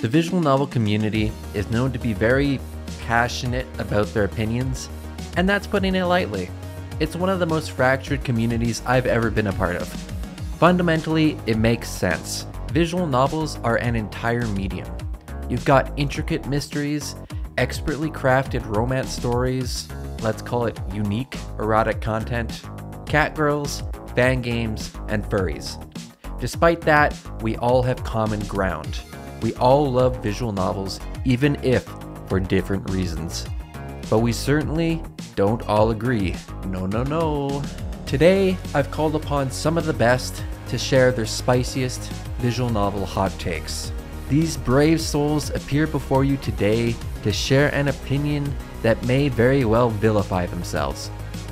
The visual novel community is known to be very passionate about their opinions, and that's putting it lightly. It's one of the most fractured communities I've ever been a part of. Fundamentally, it makes sense. Visual novels are an entire medium. You've got intricate mysteries, expertly crafted romance stories, let's call it unique erotic content, catgirls, fan games, and furries. Despite that, we all have common ground. We all love visual novels, even if for different reasons. But we certainly don't all agree. No, no, no. Today, I've called upon some of the best to share their spiciest visual novel hot takes. These brave souls appear before you today to share an opinion that may very well vilify themselves.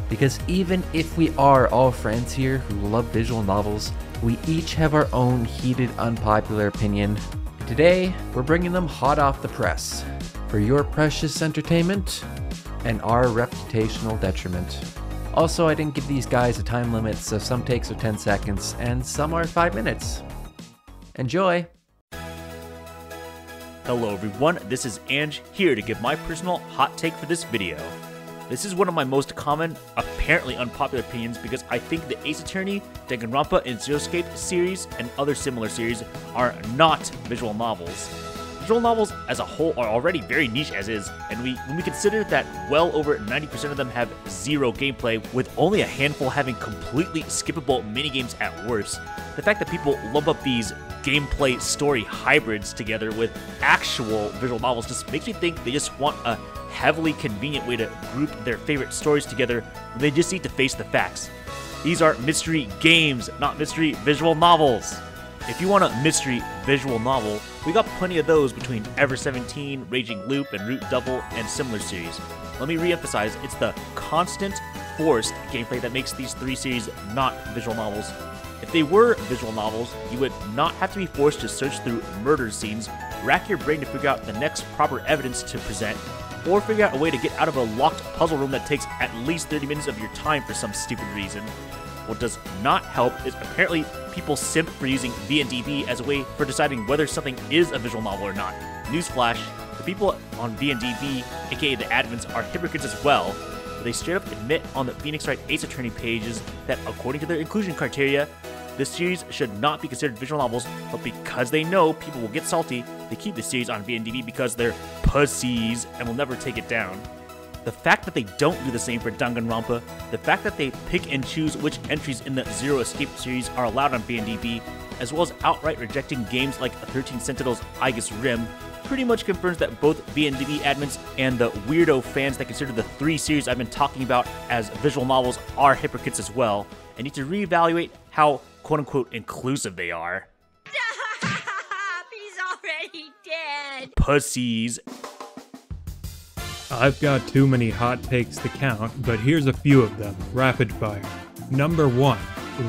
Because even if we are all friends here who love visual novels, we each have our own heated, unpopular opinion. Today, we're bringing them hot off the press for your precious entertainment and our reputational detriment. Also, I didn't give these guys a time limit, so some takes are 10 seconds and some are 5 minutes. Enjoy! Hello everyone, this is Ange here to give my personal hot take for this video. This is one of my most common, apparently unpopular opinions because I think the Ace Attorney, Danganronpa, and Zeroescape series and other similar series are not visual novels. Visual novels as a whole are already very niche as is, and when we consider that well over 90% of them have zero gameplay, with only a handful having completely skippable minigames at worst, the fact that people lump up these gameplay story hybrids together with actual visual novels just makes me think they just want a heavily convenient way to group their favorite stories together when they just need to face the facts. These are mystery games, not mystery visual novels. If you want a mystery visual novel, we got plenty of those between Ever 17, Raging Loop, and Root Double, and similar series. Let me re-emphasize, it's the constant, forced gameplay that makes these three series not visual novels. If they were visual novels, you would not have to be forced to search through murder scenes, rack your brain to figure out the next proper evidence to present, or figure out a way to get out of a locked puzzle room that takes at least 30 minutes of your time for some stupid reason. What does not help is apparently people simp for using VNTubers as a way for deciding whether something is a visual novel or not. Newsflash, the people on VNTubers, aka the admins, are hypocrites as well. They straight up admit on the Phoenix Wright Ace Attorney pages that according to their inclusion criteria, this series should not be considered visual novels, but because they know people will get salty, they keep the series on VNTubers because they're pussies and will never take it down. The fact that they don't do the same for Danganronpa, the fact that they pick and choose which entries in the Zeroescape series are allowed on VNTubers, as well as outright rejecting games like 13 Sentinels Aegis Rim, pretty much confirms that both VNTubers admins and the weirdo fans that consider the three series I've been talking about as visual novels are hypocrites as well, and need to reevaluate how quote-unquote inclusive they are. He's already dead! Pussies. I've got too many hot takes to count, but here's a few of them, rapid fire. Number 1.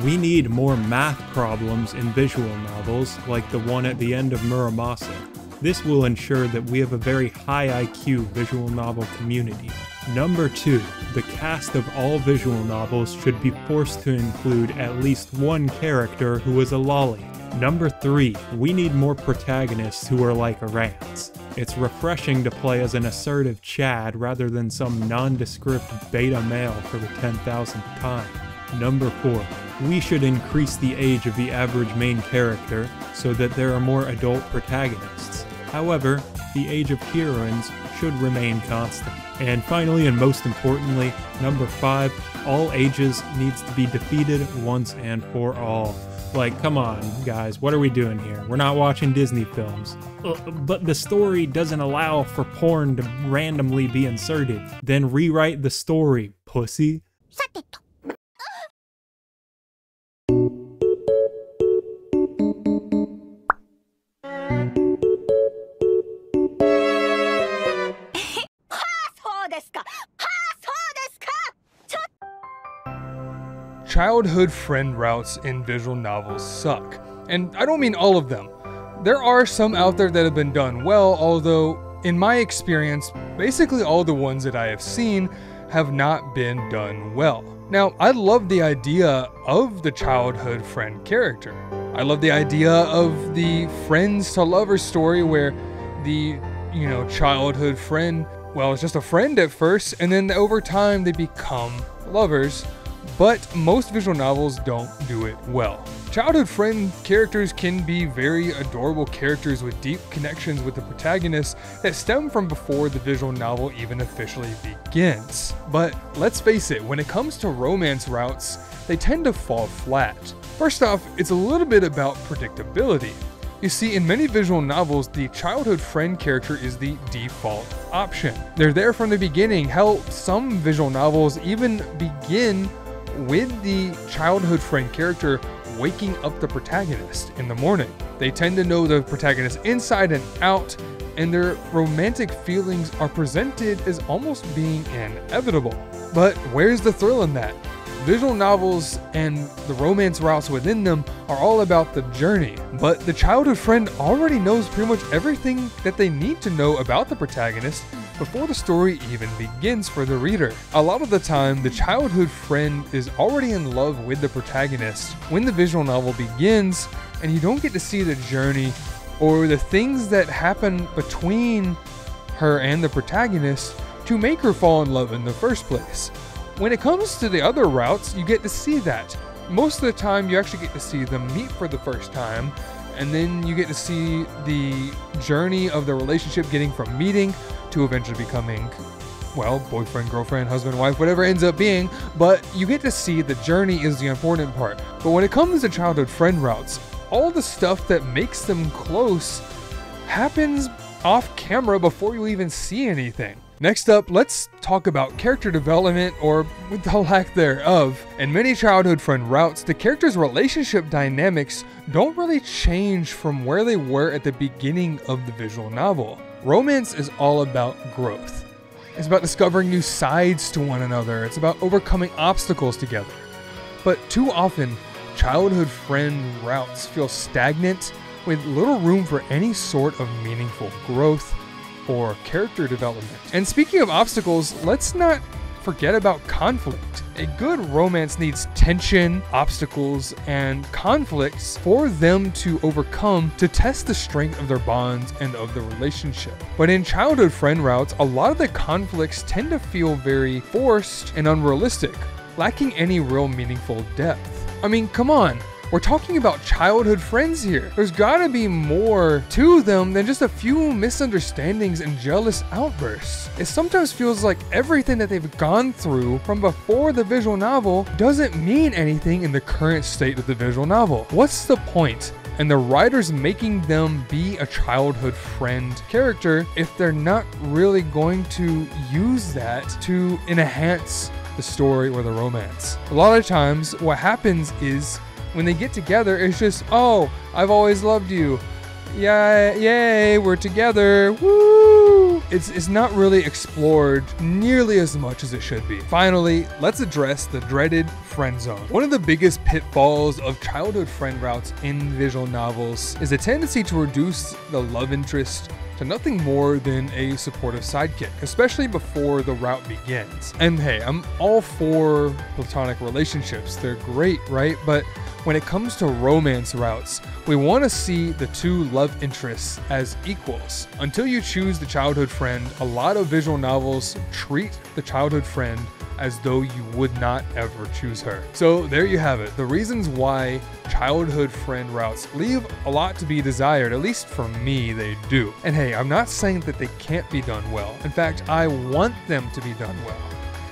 We need more math problems in visual novels, like the one at the end of Muramasa. This will ensure that we have a very high IQ visual novel community. Number 2. The cast of all visual novels should be forced to include at least one character who is a lolly. Number 3. We need more protagonists who are like orangutans. It's refreshing to play as an assertive Chad rather than some nondescript beta male for the 10,000th time. Number 4. We should increase the age of the average main character so that there are more adult protagonists. However, the age of heroines should remain constant. And finally, and most importantly, number 5, all ages needs to be defeated once and for all. Like, come on, guys, what are we doing here? We're not watching Disney films. But the story doesn't allow for porn to randomly be inserted. Then rewrite the story, pussy. Childhood friend routes in visual novels suck, and I don't mean all of them. There are some out there that have been done well, although in my experience, basically all the ones that I have seen have not been done well. Now, I love the idea of the childhood friend character. I love the idea of the friends to lovers story where the, childhood friend, well, it's just a friend at first, and then over time they become lovers. But most visual novels don't do it well. Childhood friend characters can be very adorable characters with deep connections with the protagonist that stem from before the visual novel even officially begins. But let's face it, when it comes to romance routes, they tend to fall flat. First off, it's a little bit about predictability. You see, in many visual novels, the childhood friend character is the default option. They're there from the beginning. Hell, some visual novels even begin with the childhood friend character waking up the protagonist in the morning. They tend to know the protagonist inside and out, and their romantic feelings are presented as almost being inevitable. But where's the thrill in that? Visual novels and the romance routes within them are all about the journey, but the childhood friend already knows pretty much everything that they need to know about the protagonist before the story even begins for the reader. A lot of the time, the childhood friend is already in love with the protagonist when the visual novel begins, and you don't get to see the journey or the things that happen between her and the protagonist to make her fall in love in the first place. When it comes to the other routes, you get to see that. Most of the time, you actually get to see them meet for the first time, and then you get to see the journey of the relationship getting from meeting to eventually becoming, well, boyfriend, girlfriend, husband, wife, whatever it ends up being, but you get to see the journey is the important part. But when it comes to childhood friend routes, all the stuff that makes them close happens off camera before you even see anything. Next up, let's talk about character development, or with the lack thereof. In many childhood friend routes, the characters' relationship dynamics don't really change from where they were at the beginning of the visual novel. Romance is all about growth. It's about discovering new sides to one another. It's about overcoming obstacles together. But too often, childhood friend routes feel stagnant with little room for any sort of meaningful growth or character development. And speaking of obstacles, let's not forget about conflict. A good romance needs tension, obstacles, and conflicts for them to overcome to test the strength of their bonds and of the relationship. But in childhood friend routes, a lot of the conflicts tend to feel very forced and unrealistic, lacking any real meaningful depth. I mean, come on. We're talking about childhood friends here. There's gotta be more to them than just a few misunderstandings and jealous outbursts. It sometimes feels like everything that they've gone through from before the visual novel doesn't mean anything in the current state of the visual novel. What's the point? And the writers making them be a childhood friend character if they're not really going to use that to enhance the story or the romance. A lot of times what happens is when they get together, it's just, oh, I've always loved you. Yeah, yay, we're together. Woo! It's not really explored nearly as much as it should be. Finally, let's address the dreaded friend zone. One of the biggest pitfalls of childhood friend routes in visual novels is a tendency to reduce the love interest to nothing more than a supportive sidekick, especially before the route begins. And hey, I'm all for platonic relationships. They're great, right? But when it comes to romance routes, we want to see the two love interests as equals. Until you choose the childhood friend, a lot of visual novels treat the childhood friend as though you would not ever choose her. So there you have it, the reasons why childhood friend routes leave a lot to be desired. At least for me, they do. And hey, I'm not saying that they can't be done well. In fact, I want them to be done well.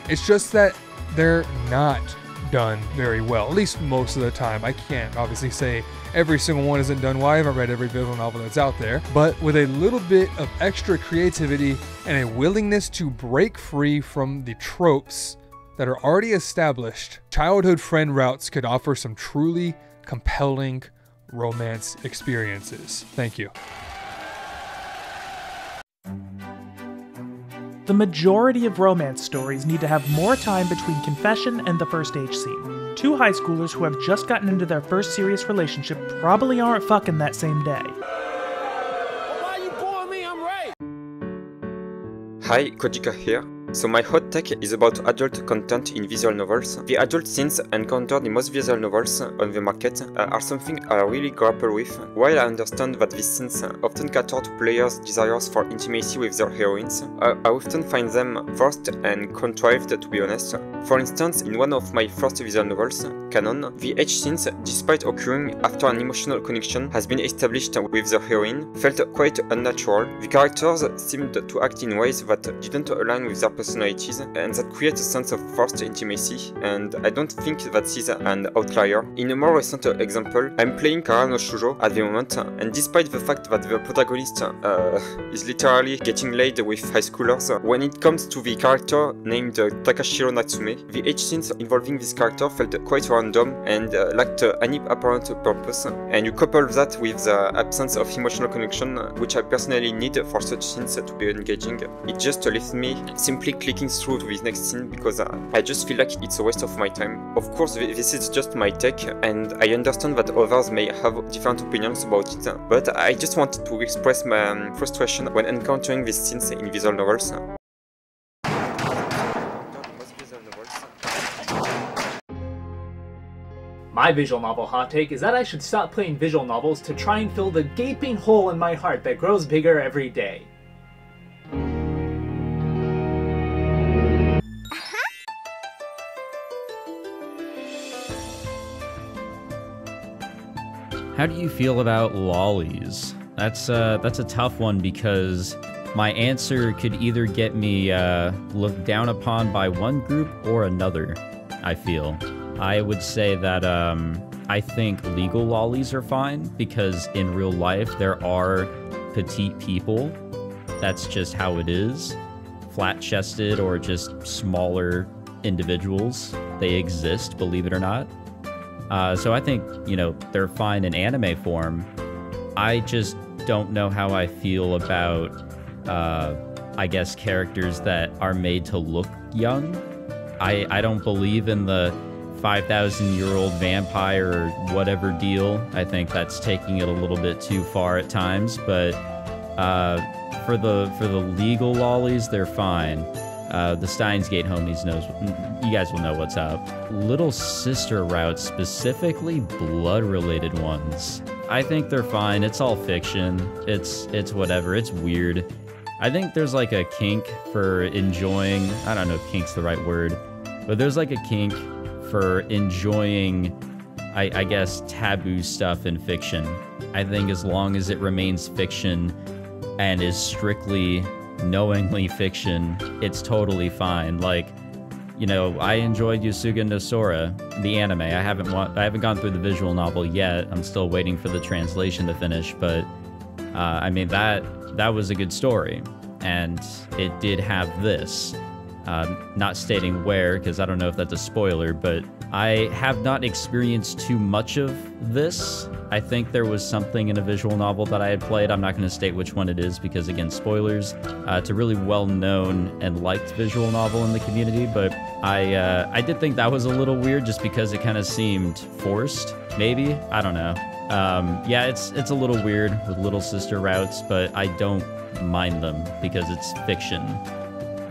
It's just that they're not done very well, at least most of the time. I can't obviously say every single one isn't done well. I haven't read every visual novel that's out there, but with a little bit of extra creativity and a willingness to break free from the tropes that are already established, childhood friend routes could offer some truly compelling romance experiences. Thank you. The majority of romance stories need to have more time between confession and the first date scene. Two high schoolers who have just gotten into their first serious relationship probably aren't fucking that same day. Hi, Kojika here. So my hot take is about adult content in visual novels. The adult scenes encountered in most visual novels on the market are something I really grapple with. While I understand that these scenes often cater to players' desires for intimacy with their heroines, I often find them forced and contrived, to be honest. For instance, in one of my first visual novels, Canon, the H scenes, despite occurring after an emotional connection has been established with the heroine, felt quite unnatural. The characters seemed to act in ways that didn't align with their personalities, and that creates a sense of forced intimacy, and I don't think that is an outlier. In a more recent example, I'm playing Kara no Shujo at the moment, and despite the fact that the protagonist is literally getting laid with high schoolers, when it comes to the character named Takashiro Natsume, the H scenes involving this character felt quite random and lacked any apparent purpose, and you couple that with the absence of emotional connection, which I personally need for such scenes to be engaging. It just leaves me simply clicking through to this next scene because I just feel like it's a waste of my time. Of course, this is just my take, and I understand that others may have different opinions about it, but I just wanted to express my frustration when encountering these scenes in visual novels. My visual novel hot take is that I should stop playing visual novels to try and fill the gaping hole in my heart that grows bigger every day. How do you feel about lollies? That's a tough one because my answer could either get me looked down upon by one group or another, I feel. I would say that I think legal lollies are fine because in real life there are petite people. That's just how it is. Flat-chested or just smaller individuals. They exist, believe it or not. So I think, you know, they're fine in anime form. I just don't know how I feel about, I guess, characters that are made to look young. I don't believe in the 5,000-year-old vampire or whatever deal. I think that's taking it a little bit too far at times, but for the legal lollies, they're fine. The Steins Gate homies knows, you guys will know what's up. Little sister routes, specifically blood-related ones. I think they're fine. It's all fiction. It's whatever. It's weird. I think there's like a kink for enjoying, I don't know if kink's the right word, but there's like a kink for enjoying, I guess, taboo stuff in fiction. I think as long as it remains fiction and is strictly knowingly fiction, it's totally fine. Like, you know, I enjoyed Yusuga no Sora, the anime. I haven't gone through the visual novel yet. I'm still waiting for the translation to finish, but I mean, that was a good story, and it did have this. Not stating where, because I don't know if that's a spoiler, but I have not experienced too much of this. I think there was something in a visual novel that I had played. I'm not going to state which one it is because, again, spoilers. It's a really well-known and liked visual novel in the community, but I did think that was a little weird just because it kind of seemed forced, maybe? I don't know. Yeah, it's a little weird with little sister routes, but I don't mind them because it's fiction.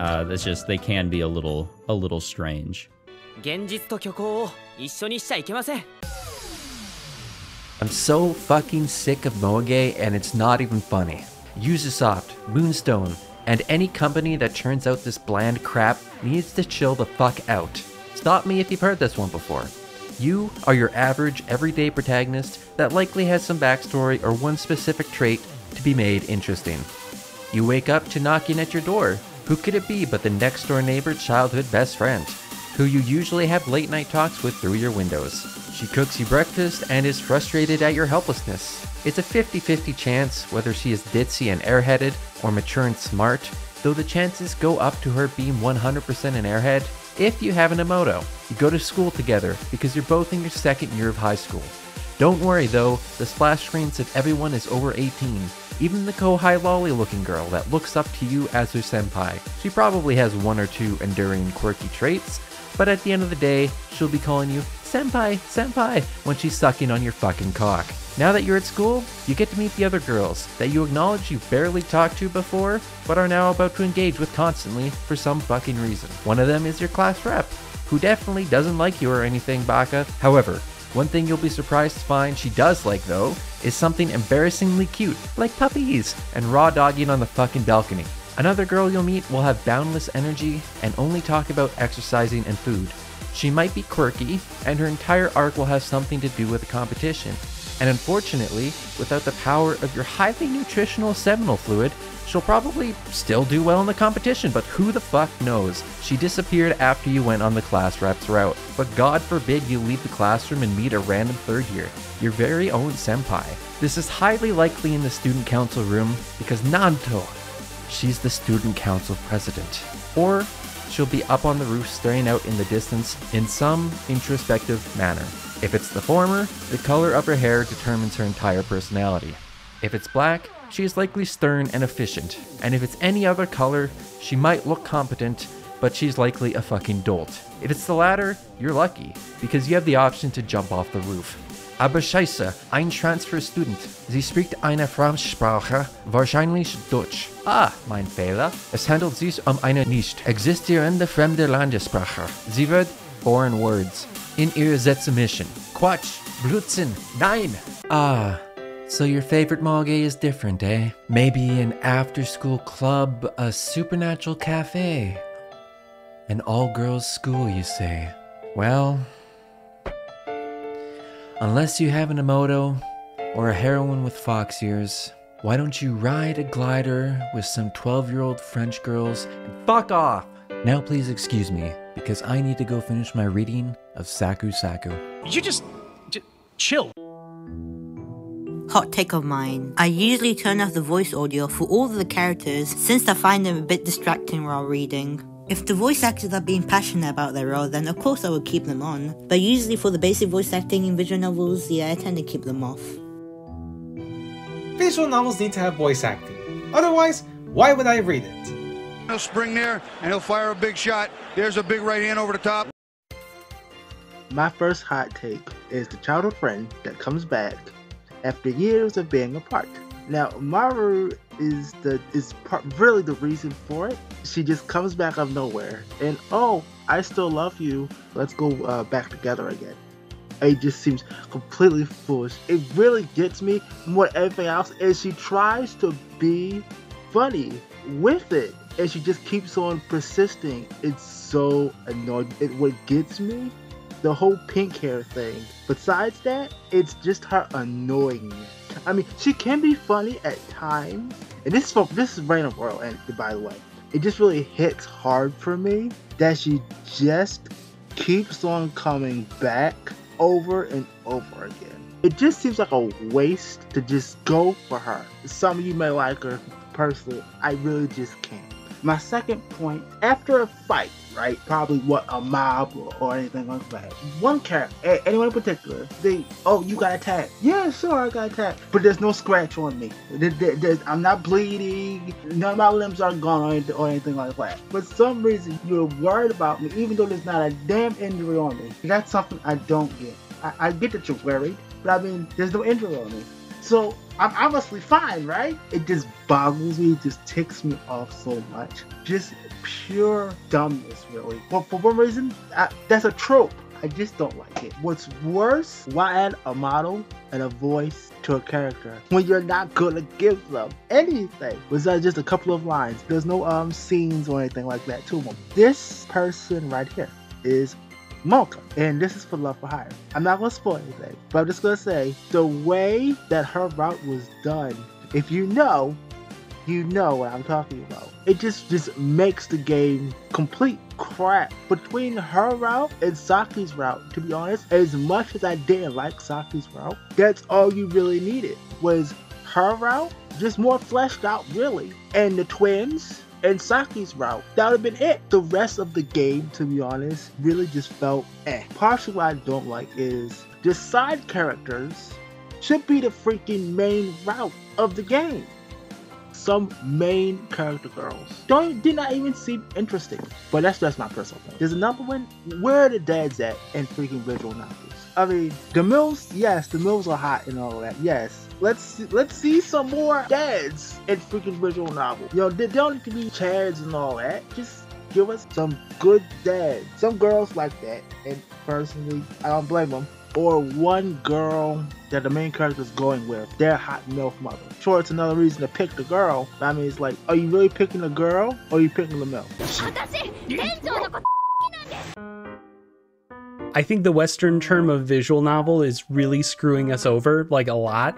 It's just they can be a little strange. I'm so fucking sick of Moage, and it's not even funny. Ubisoft, Moonstone, and any company that turns out this bland crap needs to chill the fuck out. Stop me if you've heard this one before. You are your average, everyday protagonist that likely has some backstory or one specific trait to be made interesting. You wake up to knocking at your door. Who could it be but the next door neighbor childhood best friend, who you usually have late night talks with through your windows. She cooks you breakfast and is frustrated at your helplessness. It's a 50-50 chance whether she is ditzy and airheaded or mature and smart, though the chances go up to her being 100% an airhead if you have an emoto. You go to school together because you're both in your second year of high school. Don't worry though, the splash screen said everyone is over 18. Even the Kohai lolly looking girl that looks up to you as her senpai. She probably has one or two enduring quirky traits, but at the end of the day, she'll be calling you senpai, senpai when she's sucking on your fucking cock. Now that you're at school, you get to meet the other girls that you acknowledge you've barely talked to before, but are now about to engage with constantly for some fucking reason. One of them is your class rep, who definitely doesn't like you or anything, Baka. However, one thing you'll be surprised to find she does like though, is something embarrassingly cute, like puppies, and raw dogging on the fucking balcony. Another girl you'll meet will have boundless energy and only talk about exercising and food. She might be quirky, and her entire arc will have something to do with the competition. And unfortunately, without the power of your highly nutritional seminal fluid, she'll probably still do well in the competition, but who the fuck knows? She disappeared after you went on the class rep's route. But God forbid you leave the classroom and meet a random third year, your very own senpai. This is highly likely in the student council room because Nanto, she's the student council president. Or she'll be up on the roof staring out in the distance in some introspective manner. If it's the former, the color of her hair determines her entire personality. If it's black, she is likely stern and efficient. And if it's any other color, she might look competent, but she's likely a fucking dolt. If it's the latter, you're lucky, because you have the option to jump off the roof. Aber Scheiße, ein Transferstudent. Sie spricht eine Fremdsprache, wahrscheinlich Deutsch. Ah, mein Fehler. Es handelt sich eine nicht existierende fremde Landessprache. Sie wird foreign words in ihrer Sätze-Mission. Quatsch, Blödsinn, nein! Ah, so your favorite mage is different, eh? Maybe an after-school club, a supernatural cafe. An all-girls school, you say? Well, unless you have an Emoto or a heroine with fox ears, why don't you ride a glider with some 12-year-old French girls and fuck off? Now please excuse me, because I need to go finish my reading of Saku Saku. You just chill. Hot take of mine. I usually turn off the voice audio for all of the characters since I find them a bit distracting while reading. If the voice actors are being passionate about their role, then of course I would keep them on. But usually for the basic voice acting in visual novels, yeah, I tend to keep them off. Visual novels need to have voice acting. Otherwise, why would I read it? He'll spring there and he'll fire a big shot. There's a big right hand over the top. My first hot take is the childhood friend that comes back after years of being apart. Now, Maru is really the reason for it. She just comes back out of nowhere and, oh, I still love you. Let's go back together again. It just seems completely foolish. It really gets me more than anything else. And she tries to be funny with it, and she just keeps on persisting. It's so annoying. What gets me, the whole pink hair thing. Besides that, it's just her annoying me. I mean, she can be funny at times, and this is Random World, and by the way, it just really hits hard for me that she just keeps on coming back over and over again. It just seems like a waste to just go for her. Some of you may like her personally, I really just can't. My second point, after a fight, right, probably a mob or anything like that, one character, anyone in particular, oh, you got attacked. Yeah, sure, I got attacked. But there's no scratch on me. I'm not bleeding. None of my limbs are gone or anything like that. For some reason, you're worried about me, even though there's not a damn injury on me. That's something I don't get. I get that you're worried, but I mean, there's no injury on me. So I'm obviously fine, right? It just boggles me, it just ticks me off so much. Just pure dumbness, really. But for one reason, that's a trope. I just don't like it. What's worse, why add a model and a voice to a character when you're not gonna give them anything besides just a couple of lines? There's no scenes or anything like that to them. This person right here is Malta, and this is for Love for Hire. I'm not gonna spoil anything, but I'm just gonna say the way that her route was done, if you know what I'm talking about. It just makes the game complete crap. Between her route and Saki's route, to be honest, as much as I didn't like Saki's route, that's all you really needed was her route, just more fleshed out, really, and the twins and Saki's route. That would have been it. The rest of the game, to be honest, really just felt eh. Partially what I don't like is the side characters should be the freaking main route of the game. some main character girls did not even seem interesting. But that's just my personal thing. There's another one. Where are the dads at in freaking visual novels? I mean, the MILFs, yes, the MILFs are hot and all that, yes. Let's see some more dads in freaking visual novels. You know, they don't need to be chads and all that. Just give us some good dads. Some girls like that, and personally, I don't blame them. Or one girl that the main character is going with, their hot MILF mother. Sure, it's another reason to pick the girl, but I mean, it's like, are you really picking the girl, or are you picking the MILF? I think the Western term of visual novel is really screwing us over, like, a lot.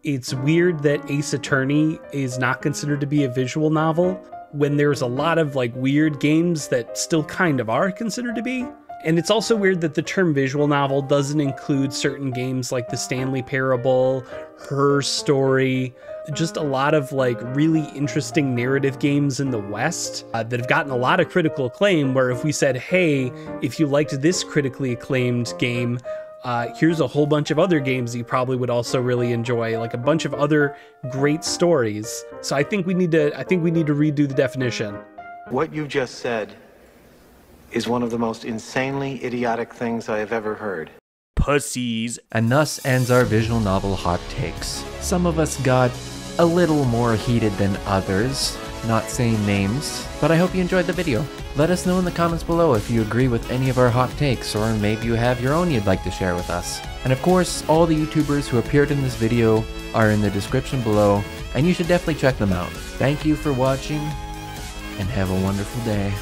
It's weird that Ace Attorney is not considered to be a visual novel when there's a lot of, like, weird games that still kind of are considered to be. And it's also weird that the term visual novel doesn't include certain games like the Stanley Parable, Her Story, just a lot of like really interesting narrative games in the West that have gotten a lot of critical acclaim, where if we said, hey, if you liked this critically acclaimed game, here's a whole bunch of other games that you probably would also really enjoy, like a bunch of other great stories. So I think we need to redo the definition. What you just said is one of the most insanely idiotic things I have ever heard. Pussies. And thus ends our visual novel hot takes. Some of us got a little more heated than others, not saying names, but I hope you enjoyed the video. Let us know in the comments below if you agree with any of our hot takes, or maybe you have your own you'd like to share with us. And of course, all the YouTubers who appeared in this video are in the description below, and you should definitely check them out. Thank you for watching, and have a wonderful day.